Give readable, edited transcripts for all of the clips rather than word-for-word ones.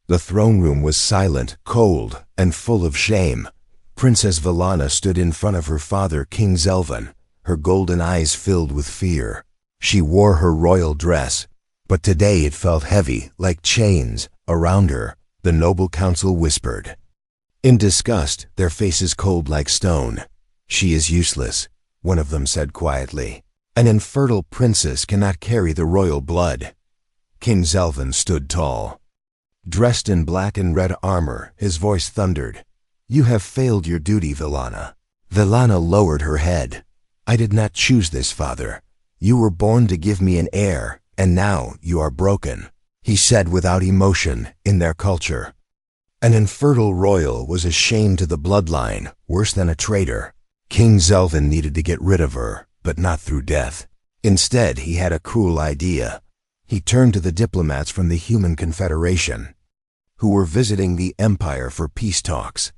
The throne room was silent, cold, and full of shame. Princess Vallana stood in front of her father, King Zelvan, her golden eyes filled with fear. She wore her royal dress, but today it felt heavy, like chains, around her. The noble council whispered. In disgust, their faces cold like stone. "She is useless," one of them said quietly. "An infertile princess cannot carry the royal blood." King Zelvan stood tall. Dressed in black and red armor, his voice thundered. "You have failed your duty, Vallana." Vallana lowered her head. "I did not choose this, father. You were born to give me an heir, and now you are broken," he said without emotion. In their culture, an infertile royal was a shame to the bloodline, worse than a traitor. King Zelvan needed to get rid of her, but not through death. Instead, he had a cruel idea. He turned to the diplomats from the Human Confederation, who were visiting the Empire for peace talks.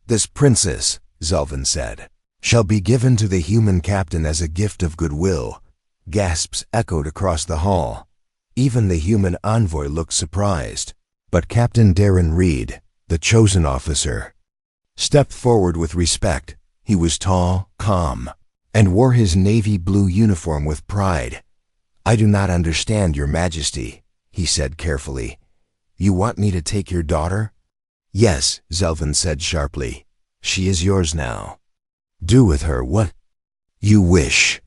"This princess," Zelvan said, "shall be given to the human captain as a gift of goodwill." Gasps echoed across the hall. Even the human envoy looked surprised. But Captain Darren Reed, the chosen officer, stepped forward with respect. He was tall, calm, and wore his navy blue uniform with pride. "I do not understand, Your Majesty," he said carefully. "You want me to take your daughter?" "Yes," Zelvan said sharply. "She is yours now. Do with her what you wish.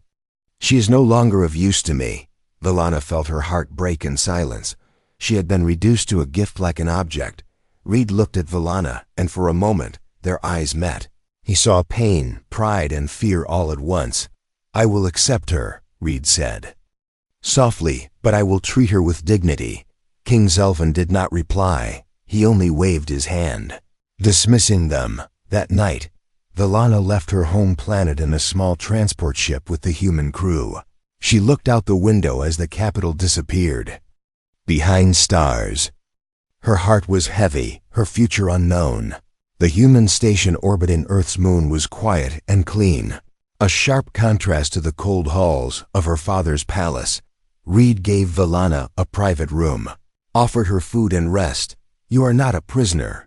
She is no longer of use to me." Vallana felt her heart break in silence. She had been reduced to a gift like an object. Reed looked at Vallana, and for a moment, their eyes met. He saw pain, pride, and fear all at once. "I will accept her," Reed said softly, "but I will treat her with dignity." King Zelvan did not reply. He only waved his hand, dismissing them. That night, Vallana left her home planet in a small transport ship with the human crew. She looked out the window as the capital disappeared behind stars. Her heart was heavy, her future unknown. The human station orbiting Earth's moon was quiet and clean, a sharp contrast to the cold halls of her father's palace. Reed gave Vallana a private room, offered her food and rest. "You are not a prisoner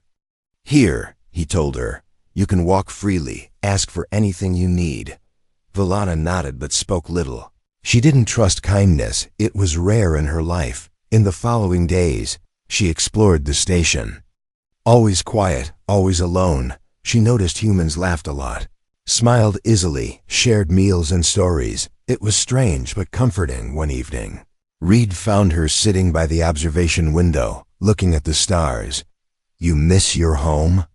here," he told her. "You can walk freely, ask for anything you need." Vallana nodded but spoke little. She didn't trust kindness. It was rare in her life. In the following days, she explored the station. Always quiet, always alone, she noticed humans laughed a lot, smiled easily, shared meals and stories. It was strange but comforting. One evening, Reed found her sitting by the observation window, looking at the stars. "You miss your home?"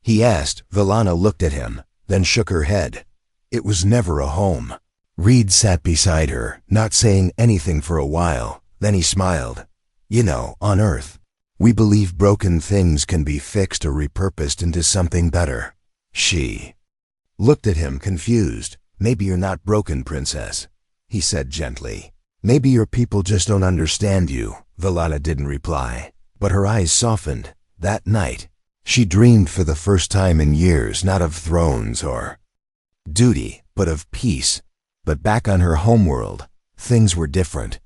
he asked. Vallana looked at him, then shook her head. "It was never a home." Reed sat beside her, not saying anything for a while. Then he smiled. "You know, on Earth, we believe broken things can be fixed or repurposed into something better." She looked at him confused. "Maybe you're not broken, princess," he said gently. "Maybe your people just don't understand you." Vallana didn't reply, but her eyes softened. That night, she dreamed for the first time in years, not of thrones or duty, but of peace. But back on her homeworld, things were different.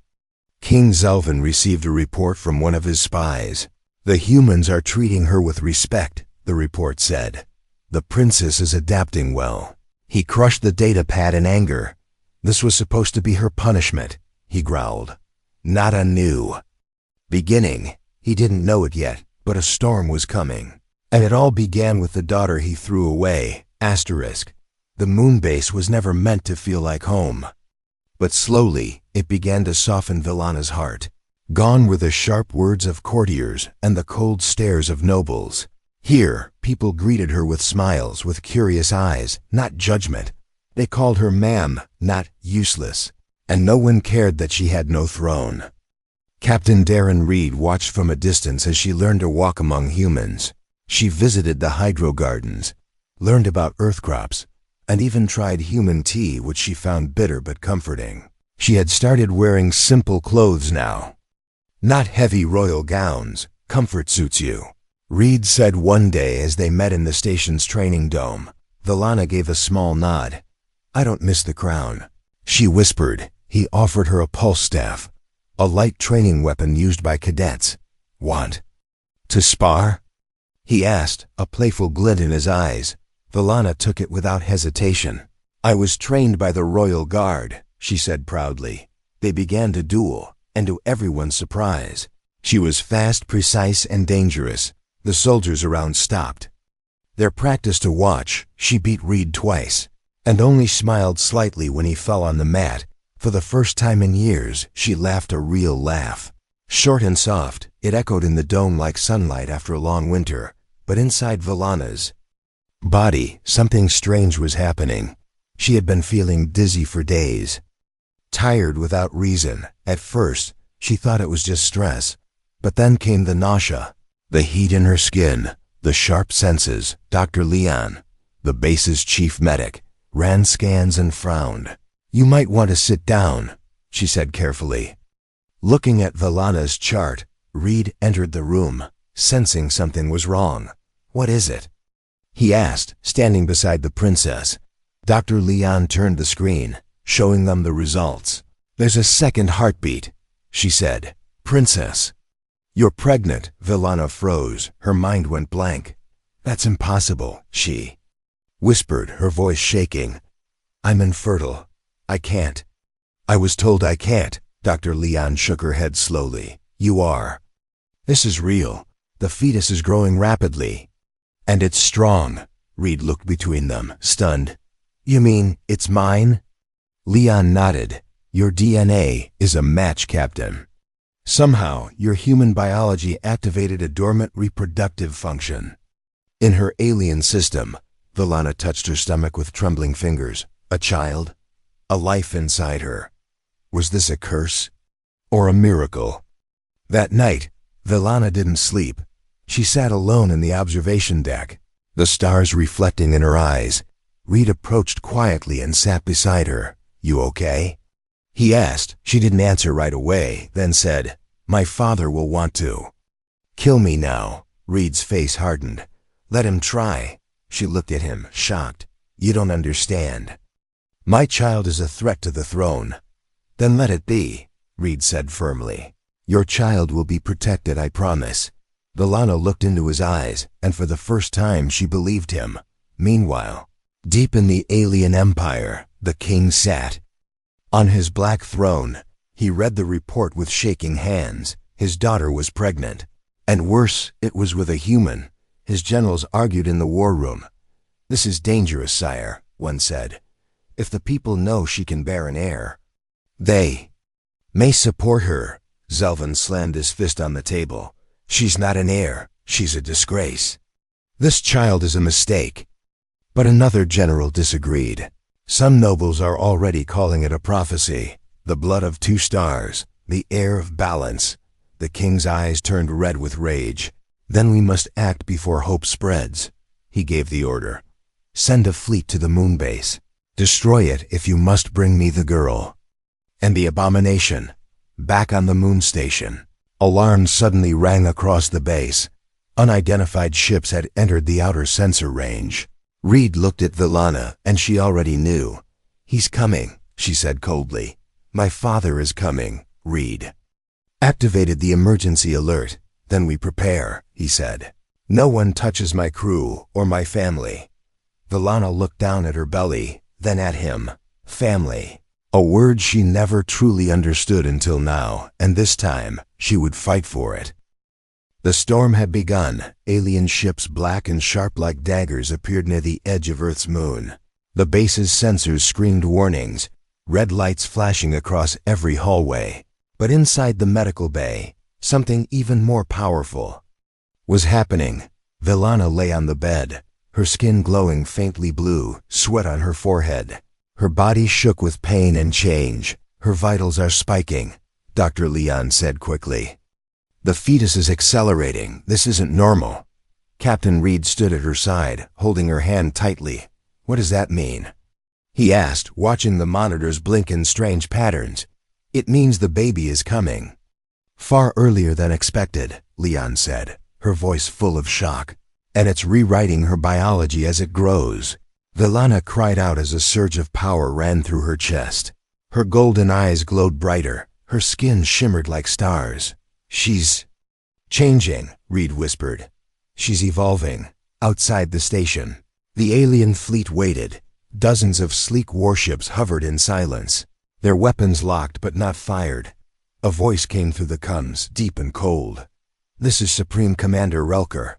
King Zelvan received a report from one of his spies. "The humans are treating her with respect," the report said. "The princess is adapting well." He crushed the data pad in anger. This was supposed to be her punishment, he growled. Not a new beginning. He didn't know it yet, but a storm was coming. And it all began with the daughter he threw away. Asterisk. The moon base was never meant to feel like home. But slowly, it began to soften Vallana's heart. Gone were the sharp words of courtiers and the cold stares of nobles. Here, people greeted her with smiles, with curious eyes, not judgment. They called her ma'am, not useless. And no one cared that she had no throne. Captain Darren Reed watched from a distance as she learned to walk among humans. She visited the hydro gardens, learned about earth crops, and even tried human tea, which she found bitter but comforting. She had started wearing simple clothes now. Not heavy royal gowns. Comfort suits you, Reed said one day as they met in the station's training dome. Vallana gave a small nod. I don't miss the crown, she whispered. He offered her a pulse staff, a light training weapon used by cadets. Want To spar? He asked, a playful glint in his eyes. Vallana took it without hesitation. I was trained by the Royal Guard, she said proudly. They began to duel, and to everyone's surprise, she was fast, precise, and dangerous. The soldiers around stopped. Their practice to watch, she beat Reed twice, and only smiled slightly when he fell on the mat. For the first time in years, she laughed a real laugh. Short and soft, it echoed in the dome like sunlight after a long winter, but inside Vallana's body, something strange was happening. She had been feeling dizzy for days, tired without reason. At first, she thought it was just stress, but then came the nausea, the heat in her skin, the sharp senses. Dr. Leon, the base's chief medic, ran scans and frowned. You might want to sit down, she said carefully. Looking at Vallana's chart, Reed entered the room, sensing something was wrong. What is it? He asked, standing beside the princess. Dr. Leon turned the screen, showing them the results. There's a second heartbeat, she said. Princess, you're pregnant. Vallana froze. Her mind went blank. That's impossible, she whispered, her voice shaking. I'm infertile. I can't. I was told I can't. Dr. Leon shook her head slowly. You are. This is real. The fetus is growing rapidly. And it's strong. Reed looked between them, stunned. You mean it's mine? Leon nodded. Your DNA is a match, Captain. Somehow, your human biology activated a dormant reproductive function. In her alien system, Vallana touched her stomach with trembling fingers. A child? A life inside her. Was this a curse? Or a miracle? That night, Vallana didn't sleep. She sat alone in the observation deck, the stars reflecting in her eyes. Reed approached quietly and sat beside her. You okay? He asked. She didn't answer right away, then said, My father will want to kill me now. Reed's face hardened. Let him try. She looked at him, shocked. You don't understand. My child is a threat to the throne. Then let it be, Reed said firmly. Your child will be protected, I promise. Vallana looked into his eyes, and for the first time she believed him. Meanwhile, deep in the alien empire, the king sat. On his black throne, he read the report with shaking hands. His daughter was pregnant. And worse, it was with a human. His generals argued in the war room. This is dangerous, sire, one said. If the people know she can bear an heir, they may support her. Zelvin slammed his fist on the table. She's not an heir. She's a disgrace. This child is a mistake. But another general disagreed. Some nobles are already calling it a prophecy. The blood of 2 stars, the heir of balance. The king's eyes turned red with rage. Then we must act before hope spreads. He gave the order. Send a fleet to the moon base. Destroy it if you must bring me the girl. And the abomination. Back on the moon station. Alarms suddenly rang across the base. Unidentified ships had entered the outer sensor range. Reed looked at Vallana, and she already knew. He's coming, she said coldly. My father is coming, Reed activated the emergency alert. Then we prepare, he said. No one touches my crew or my family. Vallana looked down at her belly, then at him. Family. A word she never truly understood until now, and this time she would fight for it. The storm had begun. Alien ships black and sharp like daggers appeared near the edge of Earth's moon. The base's sensors screamed warnings, red lights flashing across every hallway. But inside the medical bay, something even more powerful was happening. Vallana lay on the bed, her skin glowing faintly blue, sweat on her forehead. Her body shook with pain and change. Her vitals are spiking, Dr. Leon said quickly. The fetus is accelerating. This isn't normal. Captain Reed stood at her side, holding her hand tightly. What does that mean? He asked, watching the monitors blink in strange patterns. It means the baby is coming. Far earlier than expected, Leon said, her voice full of shock. And it's rewriting her biology as it grows. Vallana cried out as a surge of power ran through her chest. Her golden eyes glowed brighter. Her skin shimmered like stars. She's Changing, Reed whispered. She's evolving. Outside the station, the alien fleet waited. Dozens of sleek warships hovered in silence, their weapons locked but not fired. A voice came through the comms, deep and cold. "This is Supreme Commander Relker.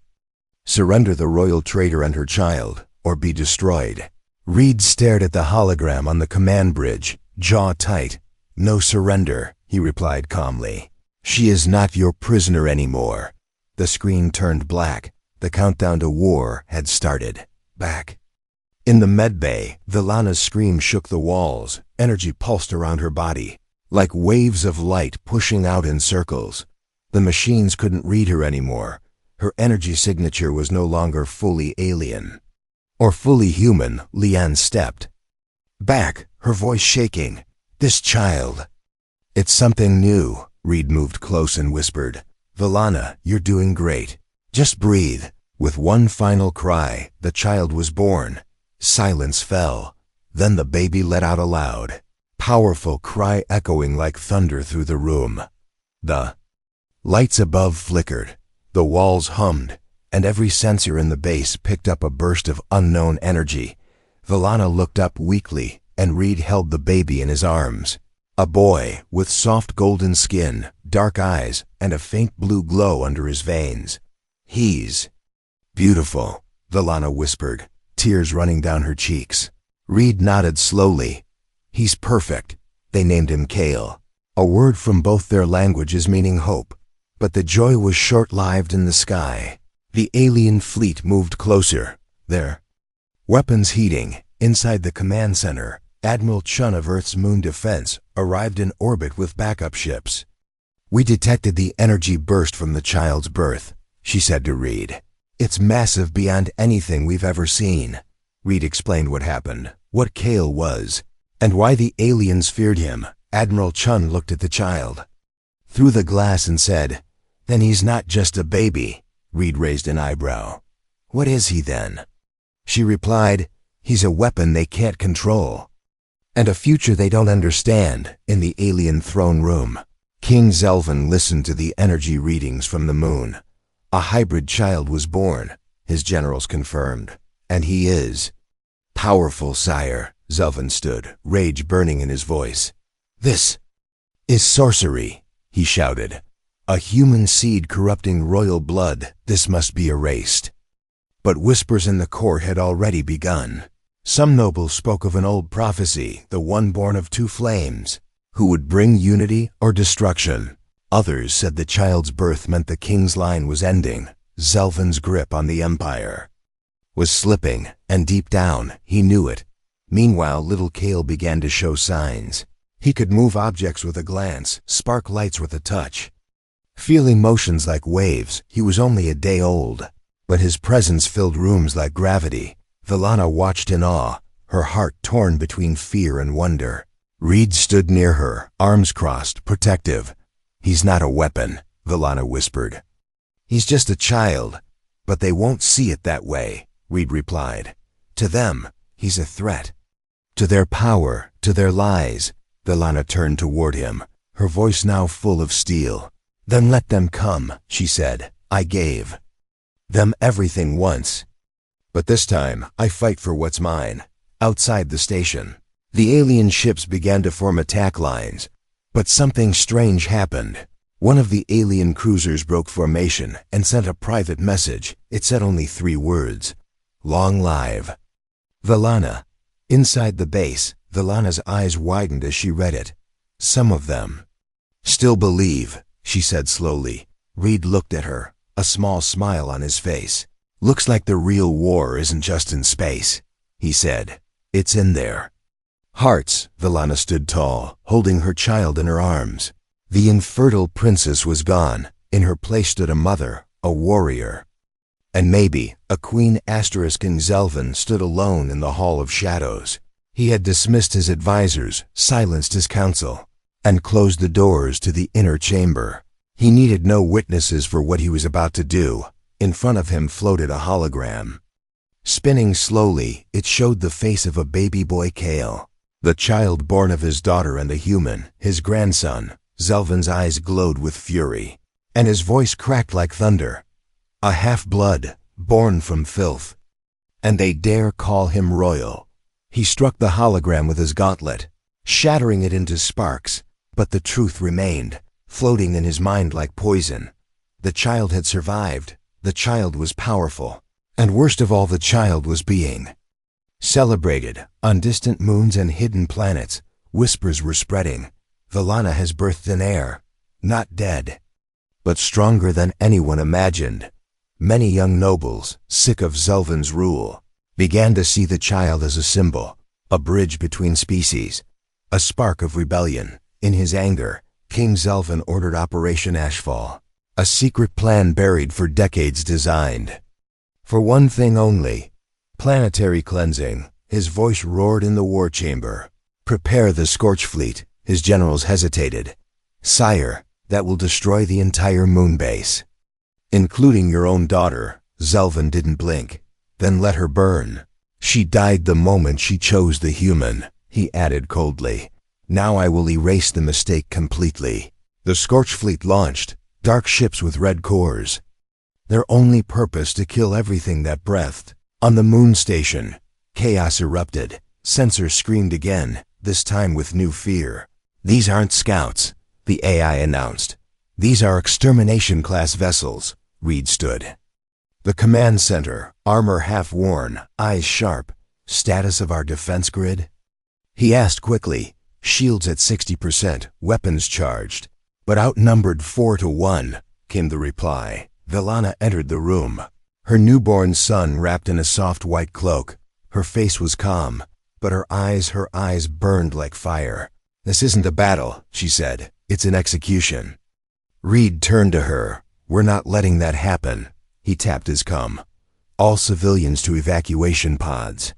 Surrender the royal trader and her child, or be destroyed." Reed stared at the hologram on the command bridge, jaw tight. "No surrender," he replied calmly. "She is not your prisoner anymore." The screen turned black. The countdown to war had started. Back in the medbay, Villana's scream shook the walls. Energy pulsed around her body, like waves of light pushing out in circles. The machines couldn't read her anymore. Her energy signature was no longer fully alien. Or fully human, Leanne stepped back, her voice shaking. "This child." "It's something new." Reed moved close and whispered. "Villana, you're doing great. Just breathe." With one final cry, the child was born. Silence fell. Then the baby let out a loud, powerful cry echoing like thunder through the room. The lights above flickered, the walls hummed, and every sensor in the base picked up a burst of unknown energy. Villana looked up weakly, and Reed held the baby in his arms. A boy with soft golden skin, dark eyes, and a faint blue glow under his veins. "He's beautiful," Villana whispered, tears running down her cheeks. Reed nodded slowly. "He's perfect." They named him Kale, a word from both their languages meaning hope. But the joy was short-lived in the sky. The alien fleet moved closer, their weapons heating. Inside the command center, Admiral Chun of Earth's Moon Defense arrived in orbit with backup ships. "We detected the energy burst from the child's birth," she said to Reed. "It's massive beyond anything we've ever seen." Reed explained what happened, what Kale was, and why the aliens feared him. Admiral Chun looked at the child through the glass and said, "Then he's not just a baby." Reed raised an eyebrow. "What is he then?" She replied, "He's a weapon they can't control, and a future they don't understand." In the alien throne room, King Zelvin listened to the energy readings from the moon. A hybrid child was born, his generals confirmed, and he is powerful, sire. Zelvin stood, rage burning in his voice. "This is sorcery," he shouted. "A human seed corrupting royal blood. This must be erased." But whispers in the court had already begun. Some nobles spoke of an old prophecy, the one born of two flames, who would bring unity or destruction. Others said the child's birth meant the king's line was ending. Zelvin's grip on the empire was slipping, and deep down, he knew it. Meanwhile, little Kale began to show signs. He could move objects with a glance, spark lights with a touch, feel emotions like waves. He was only a day old, but his presence filled rooms like gravity. Villana watched in awe, her heart torn between fear and wonder. Reed stood near her, arms crossed, protective. "He's not a weapon," Villana whispered. "He's just a child." "But they won't see it that way," Reed replied. "To them, he's a threat. To their power, to their lies." Villana turned toward him, her voice now full of steel. "Then let them come," she said. "I gave them everything once, but this time I fight for what's mine." Outside the station, the alien ships began to form attack lines. But something strange happened. One of the alien cruisers broke formation and sent a private message. It said only 3 words: "Long live Villana." Inside the base, Villana's eyes widened as she read it. "Some of them still believe," she said slowly. Reed looked at her, a small smile on his face. "Looks like the real war isn't just in space," he said. "It's in there hearts." Villana stood tall, holding her child in her arms. The infertile princess was gone. In her place stood a mother, a warrior, and maybe a queen. King Zelvin stood alone in the Hall of Shadows. He had dismissed his advisors, silenced his council, and closed the doors to the inner chamber. He needed no witnesses for what he was about to do. In front of him floated a hologram. Spinning slowly, it showed the face of a baby boy, Kale, the child born of his daughter and a human, his grandson. Zelvin's eyes glowed with fury. and his voice cracked like thunder. A half-blood, born from filth. And they dare call him royal. He struck the hologram with his gauntlet, shattering it into sparks, but the truth remained, floating in his mind like poison. The child had survived. The child was powerful. And worst of all, the child was being celebrated. On distant moons and hidden planets, whispers were spreading. Vallana has birthed an heir, not dead, but stronger than anyone imagined. Many young nobles, sick of Zelvan's rule, began to see the child as a symbol, a bridge between species, a spark of rebellion. In his anger, King Zelvan ordered Operation Ashfall, a secret plan buried for decades designed for one thing only: planetary cleansing. His voice roared in the war chamber. Prepare the Scorch Fleet. His generals hesitated. Sire, that will destroy the entire moon base, including your own daughter. Zelvan didn't blink. Then let her burn. She died the moment she chose the human, he added coldly. Now I will erase the mistake completely. The Scorch Fleet launched, dark ships with red cores, their only purpose to kill everything that breathed. On the moon station, chaos erupted. Sensors screamed again, this time with new fear. These aren't scouts, the AI announced. These are extermination-class vessels. Reed stood. The command center, armor half-worn, eyes sharp. Status of our defense grid? He asked quickly. Shields at 60%, weapons charged. But outnumbered 4-1, came the reply. Vallana entered the room, her newborn son wrapped in a soft white cloak. Her face was calm, but her eyes burned like fire. This isn't a battle, she said. It's an execution. Reed turned to her. We're not letting that happen. He tapped his cum. All civilians to evacuation pods.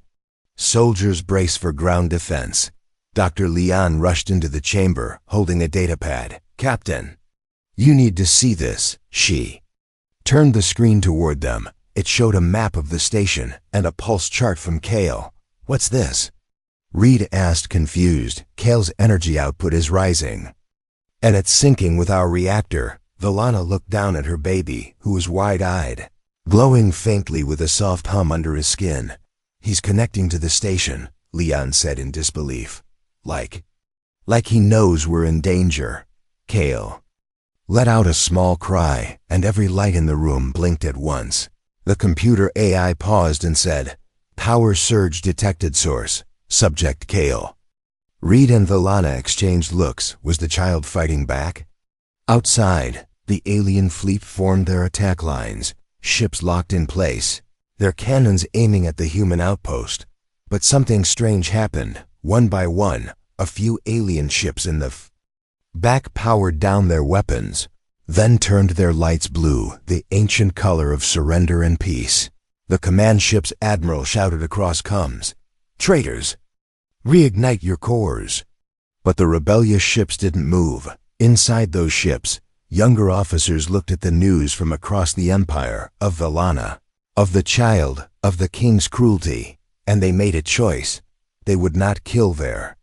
Soldiers brace for ground defense. Dr. Leon rushed into the chamber, holding a datapad. Captain, you need to see this. She turned the screen toward them. It showed a map of the station and a pulse chart from Kale. What's this? Reed asked, confused. Kale's energy output is rising, and it's syncing with our reactor. Vallana looked down at her baby, who was wide-eyed, glowing faintly with a soft hum under his skin. He's connecting to the station, Leon said in disbelief. Like he knows we're in danger. Kale let out a small cry, and every light in the room blinked at once. The computer AI paused and said, Power surge detected source. Subject Kale. Reed and Vallana exchanged looks. Was the child fighting back? Outside, the alien fleet formed their attack lines, ships locked in place, their cannons aiming at the human outpost. But something strange happened. One by one, a few alien ships in the back powered down their weapons, then turned their lights blue, the ancient color of surrender and peace. The command ship's admiral shouted across comms, Traitors, reignite your cores. But the rebellious ships didn't move. Inside those ships, younger officers looked at the news from across the empire, of Vallana, of the child, of the king's cruelty, and they made a choice. They would not kill their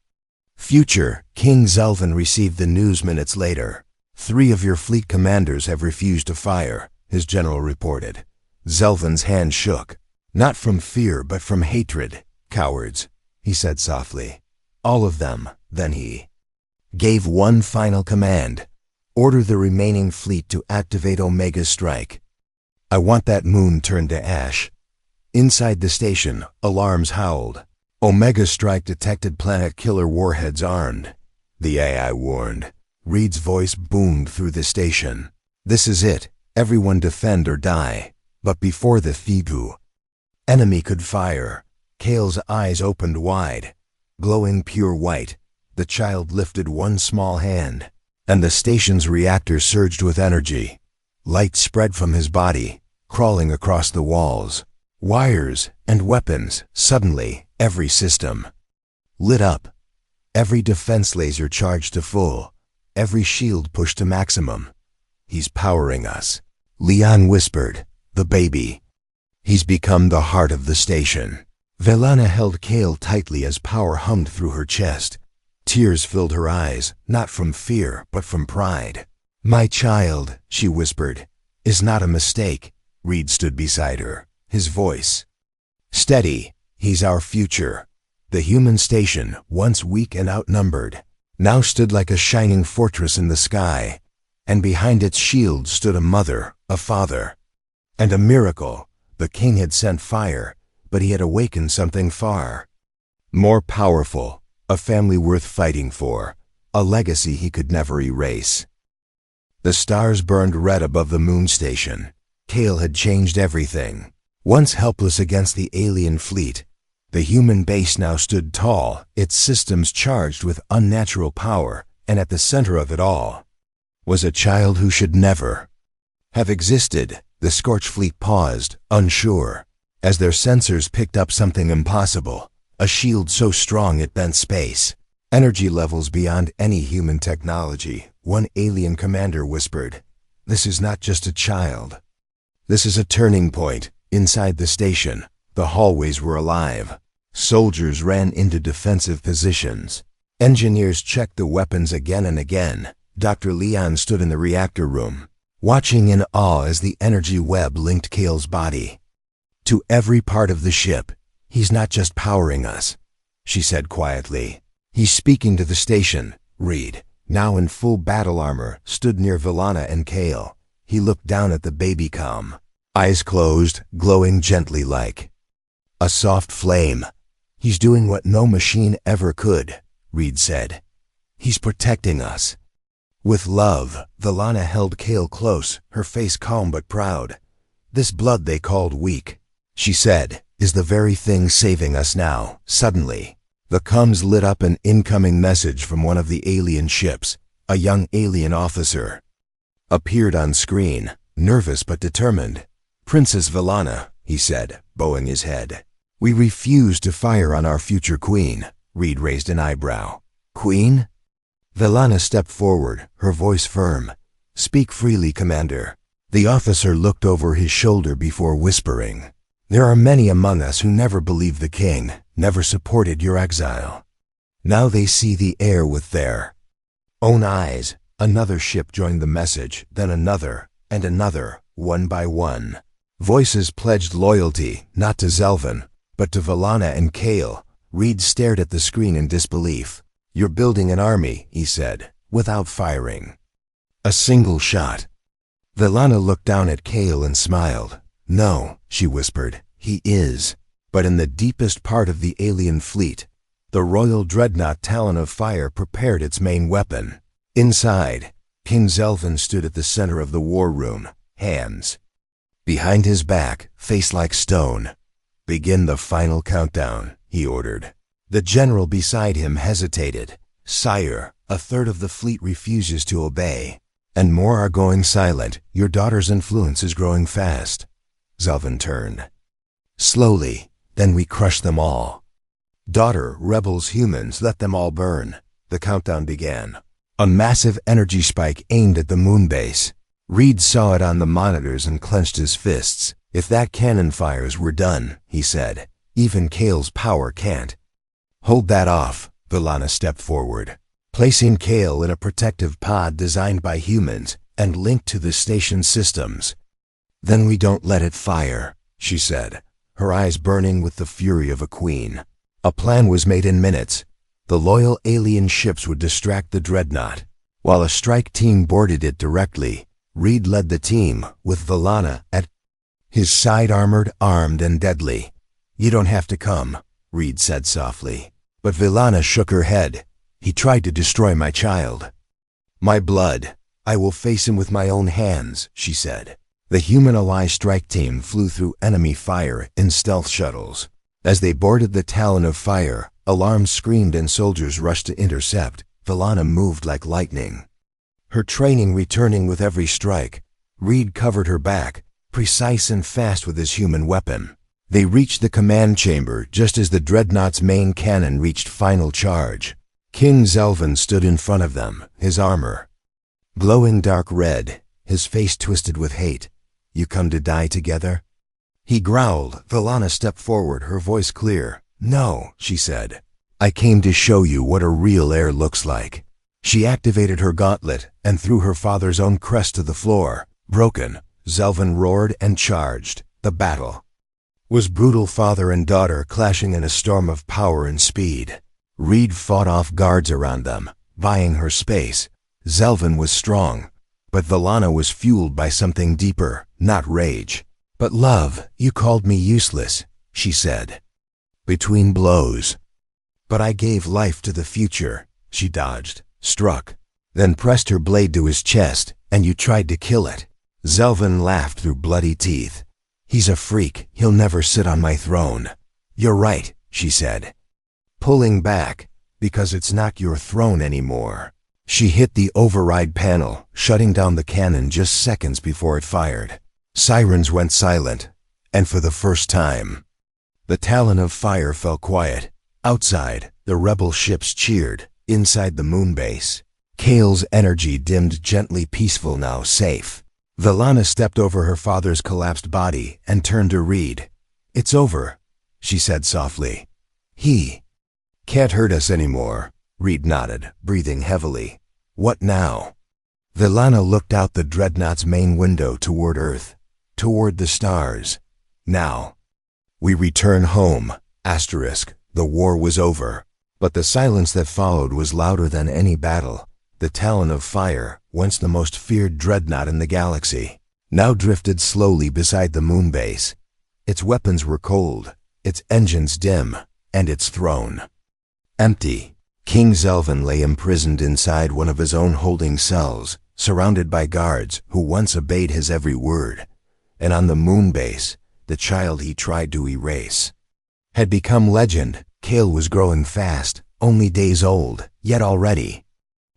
future. King Zelvan received the news minutes later. 3 of your fleet commanders have refused to fire, his general reported. Zelvan's hand shook, not from fear but from hatred. Cowards, he said softly. All of them. Then he gave one final command. Order the remaining fleet to activate Omega Strike. I want that moon turned to ash. Inside the station, alarms howled. Omega Strike detected planet killer warheads armed, the AI warned. Reed's voice boomed through the station. This is it. Everyone defend or die. But before the Figu enemy could fire, Kale's eyes opened wide, glowing pure white. The child lifted one small hand, and the station's reactor surged with energy. Light spread from his body, crawling across the walls. Wires and weapons. Suddenly, every system lit up. Every defense laser charged to full. Every shield pushed to maximum. He's powering us, Leon whispered. The baby. He's become the heart of the station. Vallana held Kale tightly as power hummed through her chest. Tears filled her eyes, not from fear, but from pride. My child, she whispered, is not a mistake. Reed stood beside her, his voice steady. He's our future. The human station, once weak and outnumbered, now stood like a shining fortress in the sky, and behind its shield stood a mother, a father, and a miracle. The king had sent fire, but he had awakened something far more powerful, a family worth fighting for, a legacy he could never erase. The stars burned red above the moon station. Kale had changed everything. Once helpless against the alien fleet, the human base now stood tall, its systems charged with unnatural power, and at the center of it all was a child who should never have existed. The Scorch fleet paused, unsure, as their sensors picked up something impossible, a shield so strong it bent space, energy levels beyond any human technology. One alien commander whispered, "This is not just a child. This is a turning point." Inside the station, the hallways were alive. Soldiers ran into defensive positions. Engineers checked the weapons again and again. Dr. Leon stood in the reactor room, watching in awe as the energy web linked Kale's body to every part of the ship. "He's not just powering us," she said quietly. "He's speaking to the station." Reed, now in full battle armor, stood near Vallana and Kale. He looked down at the baby calm, eyes closed, glowing gently like a soft flame. "He's doing what no machine ever could," Reed said. "He's protecting us." With love, Vallana held Kale close, her face calm but proud. "This blood they called weak," she said, "is the very thing saving us now." Suddenly, the comms lit up. An incoming message from one of the alien ships. A young alien officer appeared on screen, nervous but determined. "Princess Vallana," he said, bowing his head. "We refuse to fire on our future queen." Reed raised an eyebrow. "Queen?" Vallana stepped forward, her voice firm. "Speak freely, Commander." The officer looked over his shoulder before whispering, "There are many among us who never believed the king, never supported your exile. Now they see the heir with their own eyes." Another ship joined the message, then another, and another, one by one. Voices pledged loyalty, not to Zelvin, but to Vallana and Kale. Reed stared at the screen in disbelief. "You're building an army," he said, "without firing a single shot." Vallana looked down at Kale and smiled. "No," she whispered, "he is." But in the deepest part of the alien fleet, the Royal Dreadnought Talon of Fire prepared its main weapon. Inside, King Zelvin stood at the center of the war room, hands behind his back, face like stone. "Begin the final countdown," he ordered. The general beside him hesitated. "Sire, a third of the fleet refuses to obey, and more are going silent. Your daughter's influence is growing fast." Zelvin turned. "Slowly, then we crush them all. Daughter, rebels, humans, let them all burn." The countdown began. A massive energy spike aimed at the moon base. Reed saw it on the monitors and clenched his fists. "If that cannon fires, we're done," he said. "Even Kale's power can't hold that off." Vallana stepped forward, placing Kale in a protective pod designed by humans and linked to the station systems. "Then we don't let it fire," she said, her eyes burning with the fury of a queen. A plan was made in minutes. The loyal alien ships would distract the dreadnought, while a strike team boarded it directly. Reed led the team, with Vallana at his side, armored, armed, and deadly. "You don't have to come," Reed said softly. But Vallana shook her head. "He tried to destroy my child. My blood. I will face him with my own hands," she said. The human ally strike team flew through enemy fire in stealth shuttles. As they boarded the Talon of Fire, alarms screamed and soldiers rushed to intercept. Vallana moved like lightning, her training returning with every strike. Reed covered her back, precise and fast with his human weapon. They reached the command chamber just as the dreadnought's main cannon reached final charge. King Zelvin stood in front of them, his armor glowing dark red, his face twisted with hate. "You come to die together?" he growled. Vallana stepped forward, her voice clear. "No," she said. "I came to show you what a real heir looks like." She activated her gauntlet and threw her father's own crest to the floor. Broken, Zelvin roared and charged. The battle was brutal, father and daughter clashing in a storm of power and speed. Reed fought off guards around them, buying her space. Zelvin was strong, but Vallana was fueled by something deeper, not rage. But love, you called me useless, she said, between blows. But I gave life to the future. She dodged, struck, then pressed her blade to his chest, and you tried to kill it. Zelvin laughed through bloody teeth. He's a freak, he'll never sit on my throne. You're right, she said, pulling back, because it's not your throne anymore. She hit the override panel, shutting down the cannon just seconds before it fired. Sirens went silent, and for the first time, the talon of fire fell quiet. Outside, the rebel ships cheered. Inside the moon base, Kale's energy dimmed gently, peaceful now, safe. Vallana stepped over her father's collapsed body and turned to Reed. It's over, she said softly. He can't hurt us anymore. Reed nodded, breathing heavily. What now? Vallana looked out the dreadnought's main window toward Earth, toward the stars. Now, we return home. The war was over. But the silence that followed was louder than any battle. The Talon of Fire, once the most feared dreadnought in the galaxy, now drifted slowly beside the moon base. Its weapons were cold, its engines dim, and its throne empty. King Zelvin lay imprisoned inside one of his own holding cells, surrounded by guards who once obeyed his every word. And on the moon base, the child he tried to erase had become legend. Kale was growing fast, only days old, yet already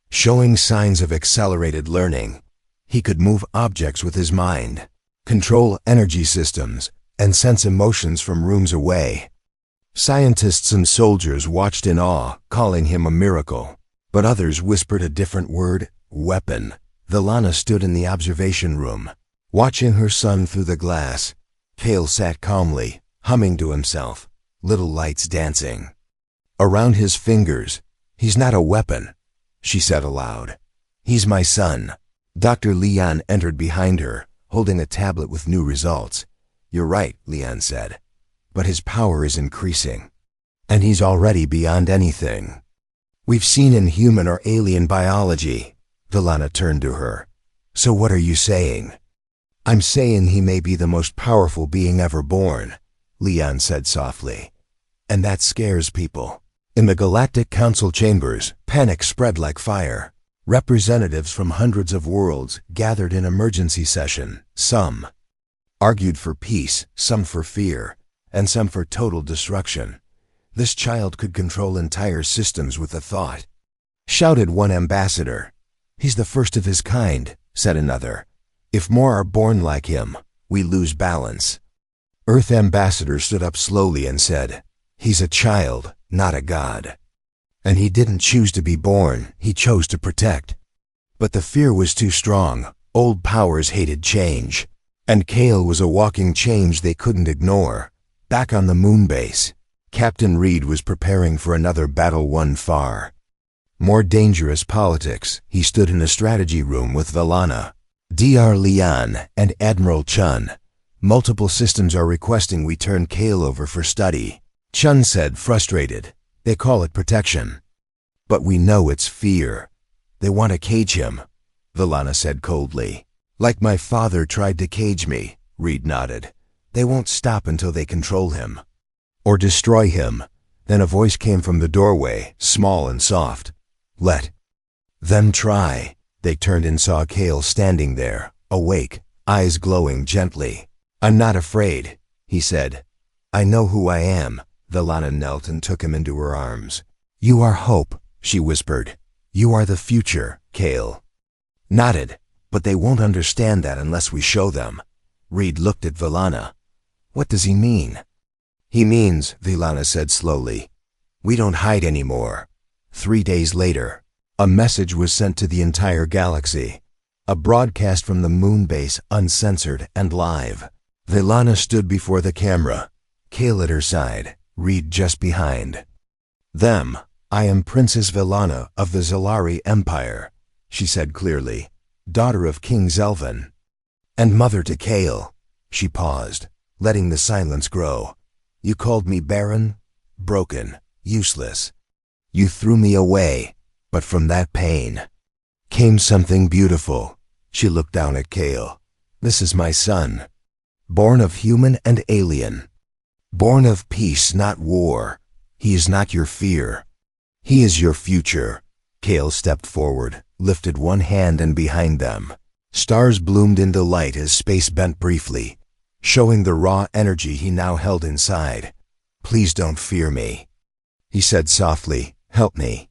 showing signs of accelerated learning. He could move objects with his mind, control energy systems, and sense emotions from rooms away. Scientists and soldiers watched in awe, calling him a miracle. But others whispered a different word, weapon. Vallana stood in the observation room, watching her son through the glass. Kale sat calmly, humming to himself, little lights dancing around his fingers. He's not a weapon, she said aloud. He's my son. Dr. Leon entered behind her, holding a tablet with new results. You're right, Leon said, but his power is increasing, and he's already beyond anything we've seen in human or alien biology. Vallana turned to her. So what are you saying? I'm saying he may be the most powerful being ever born, Leon said softly. And that scares people. In the Galactic Council chambers, panic spread like fire. Representatives from hundreds of worlds gathered in emergency session. Some argued for peace, some for fear, and some for total destruction. This child could control entire systems with a thought, shouted one ambassador. He's the first of his kind, said another. If more are born like him, we lose balance. Earth ambassador stood up slowly and said, he's a child, not a god. And he didn't choose to be born, he chose to protect. But the fear was too strong. Old powers hated change. And Kale was a walking change they couldn't ignore. Back on the moon base, Captain Reed was preparing for another battle won far more dangerous politics. He stood in a strategy room with Vallana, Dr. Leon, and Admiral Chun. Multiple systems are requesting we turn Kale over for study, Chun said, frustrated. They call it protection. But we know it's fear. They want to cage him, Vallana said coldly. Like my father tried to cage me, Reed nodded. They won't stop until they control him. Or destroy him. Then a voice came from the doorway, small and soft. Let them try. They turned and saw Kale standing there, awake, eyes glowing gently. I'm not afraid, he said. I know who I am. Vallana knelt and took him into her arms. You are hope, she whispered. You are the future, Kale nodded. But they won't understand that unless we show them. Reed looked at Vallana. What does he mean? He means, Vallana said slowly, we don't hide anymore. 3 days later, a message was sent to the entire galaxy. A broadcast from the moon base, uncensored and live. Vallana stood before the camera, Kale at her side, Reed just behind them. I am Princess Vellana of the Zalari Empire, she said clearly, daughter of King Zelvan, and mother to Kale. She paused, letting the silence grow. You called me barren, broken, useless. You threw me away, but from that pain came something beautiful. She looked down at Kale. This is my son, born of human and alien, born of peace, not war. He is not your fear. He is your future. Kale stepped forward, lifted one hand, and behind them, stars bloomed into light as space bent briefly, showing the raw energy he now held inside. Please don't fear me, he said softly. Help me.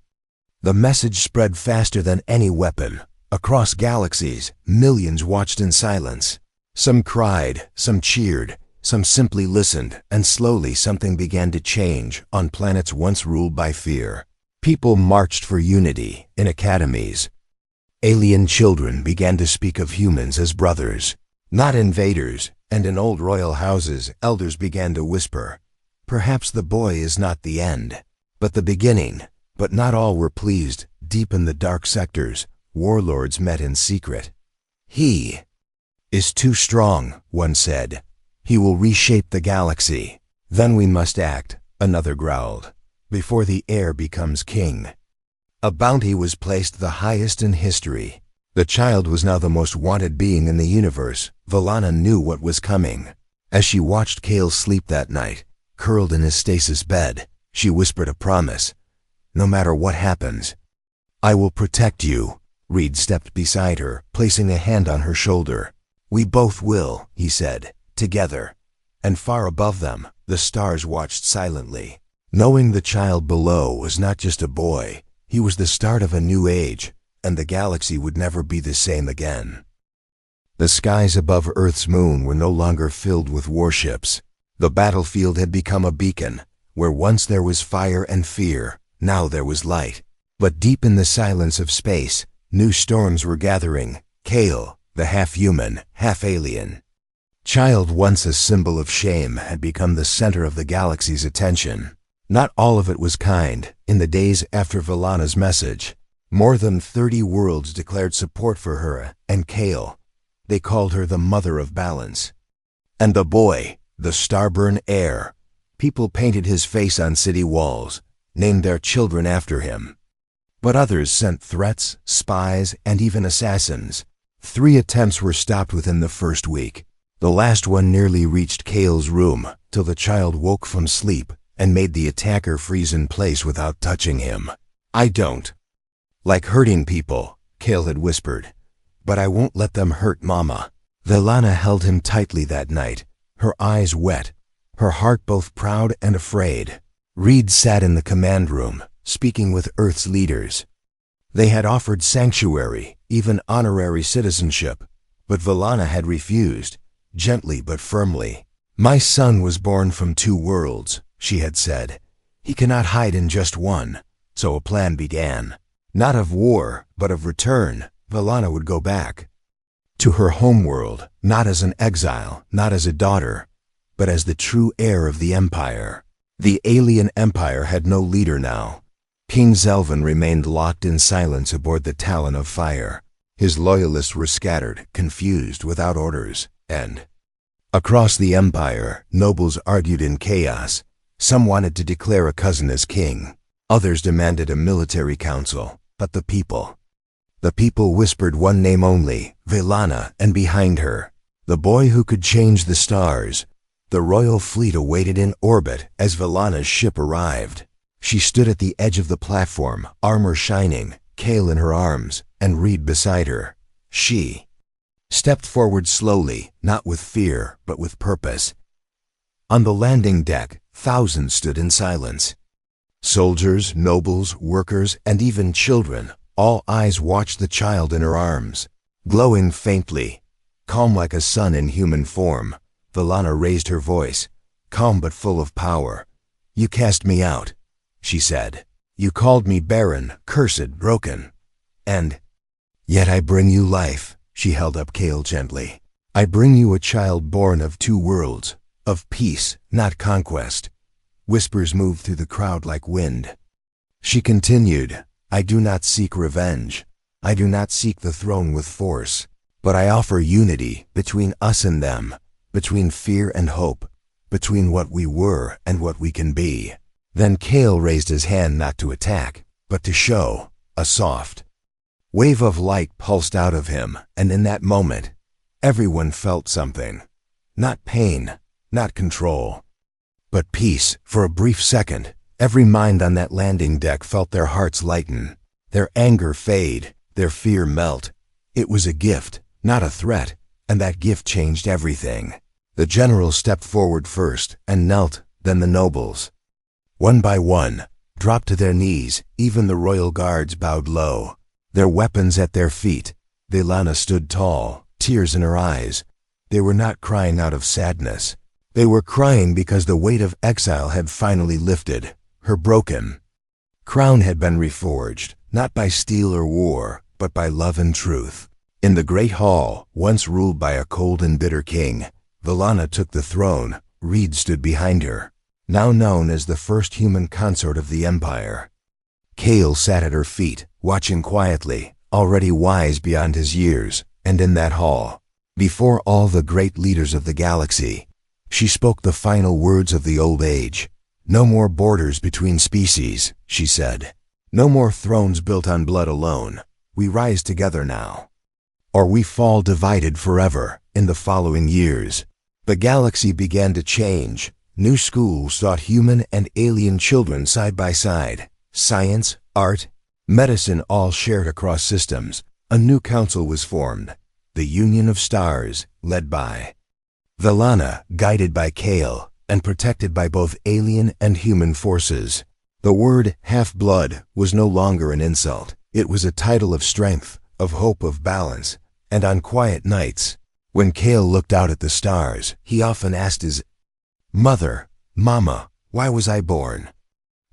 The message spread faster than any weapon. Across galaxies, millions watched in silence. Some cried, some cheered, some simply listened, and slowly something began to change on planets once ruled by fear. People marched for unity in academies. Alien children began to speak of humans as brothers, not invaders, and in old royal houses, elders began to whisper, perhaps the boy is not the end, but the beginning. But not all were pleased. Deep in the dark sectors, warlords met in secret. He is too strong, one said. He will reshape the galaxy. Then we must act, another growled, before the heir becomes king. A bounty was placed, the highest in history. The child was now the most wanted being in the universe. Vellana knew what was coming. As she watched Kale sleep that night, curled in his stasis bed, she whispered a promise. No matter what happens, I will protect you. Reed stepped beside her, placing a hand on her shoulder. We both will, he said, together. And far above them, the stars watched silently. Knowing the child below was not just a boy, he was the start of a new age, and the galaxy would never be the same again. The skies above Earth's moon were no longer filled with warships. The battlefield had become a beacon. Where once there was fire and fear, now there was light. But deep in the silence of space, new storms were gathering. Kale, the half-human, half-alien child, once a symbol of shame, had become the center of the galaxy's attention. Not all of it was kind. In the days after Vellana's message, more than 30 worlds declared support for her and Kale. They called her the Mother of Balance. And the boy, the starborn heir. People painted his face on city walls, named their children after him. But others sent threats, spies, and even assassins. 3 attempts were stopped within the first week. The last one nearly reached Kale's room, till the child woke from sleep and made the attacker freeze in place without touching him. I don't like hurting people, Kale had whispered, but I won't let them hurt Mama. Vellana held him tightly that night, her eyes wet, her heart both proud and afraid. Reed sat in the command room, speaking with Earth's leaders. They had offered sanctuary, even honorary citizenship, but Vellana had refused, gently but firmly. My son was born from 2 worlds, she had said. He cannot hide in just one. So a plan began. Not of war, but of return. Vellana would go back to her homeworld, not as an exile, not as a daughter, but as the true heir of the Empire. The alien empire had no leader now. King Zelvan remained locked in silence aboard the Talon of Fire. His loyalists were scattered, confused, without orders, and across the empire, nobles argued in chaos. Some wanted to declare a cousin as king. Others demanded a military council. But the people whispered one name only, Vellana, and behind her, the boy who could change the stars. The royal fleet awaited in orbit as Vellana's ship arrived. She stood at the edge of the platform, armor shining, Kale in her arms, and Reed beside her. She stepped forward slowly, not with fear, but with purpose. On the landing deck, thousands stood in silence. Soldiers, nobles, workers, and even children, all eyes watched the child in her arms. Glowing faintly, calm like a sun in human form, Vellana raised her voice, calm but full of power. You cast me out, she said. You called me barren, cursed, broken. And yet I bring you life, she held up Kale gently. I bring you a child born of 2 worlds, of peace, not conquest. Whispers moved through the crowd like wind. She continued, I do not seek revenge. I do not seek the throne with force, but I offer unity between us and them, between fear and hope, between what we were and what we can be. Then Kale raised his hand not to attack, but to show. A soft wave of light pulsed out of him, and in that moment, everyone felt something. Not pain, not control, but peace. For a brief second, every mind on that landing deck felt their hearts lighten, their anger fade, their fear melt. It was a gift, not a threat, and that gift changed everything. The general stepped forward first and knelt, then the nobles. One by one, dropped to their knees. Even the royal guards bowed low, their weapons at their feet. Vellana stood tall, tears in her eyes. They were not crying out of sadness. They were crying because the weight of exile had finally lifted. Her broken crown had been reforged, not by steel or war, but by love and truth. In the great hall, once ruled by a cold and bitter king, Vellana took the throne. Reed stood behind her, now known as the first human consort of the empire. Kale sat at her feet, watching quietly, already wise beyond his years, and in that hall, before all the great leaders of the galaxy, she spoke the final words of the old age. No more borders between species, she said. No more thrones built on blood alone. We rise together now, or we fall divided forever. In the following years, the galaxy began to change. New schools taught human and alien children side by side. Science, art, medicine all shared across systems. A new council was formed, the Union of Stars, led by Vellana, guided by Kale, and protected by both alien and human forces. The word half-blood was no longer an insult. It was a title of strength, of hope, of balance. And on quiet nights, when Kale looked out at the stars, he often asked his mother, Mama, why was I born?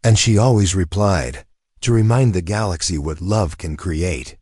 And she always replied, to remind the galaxy what love can create.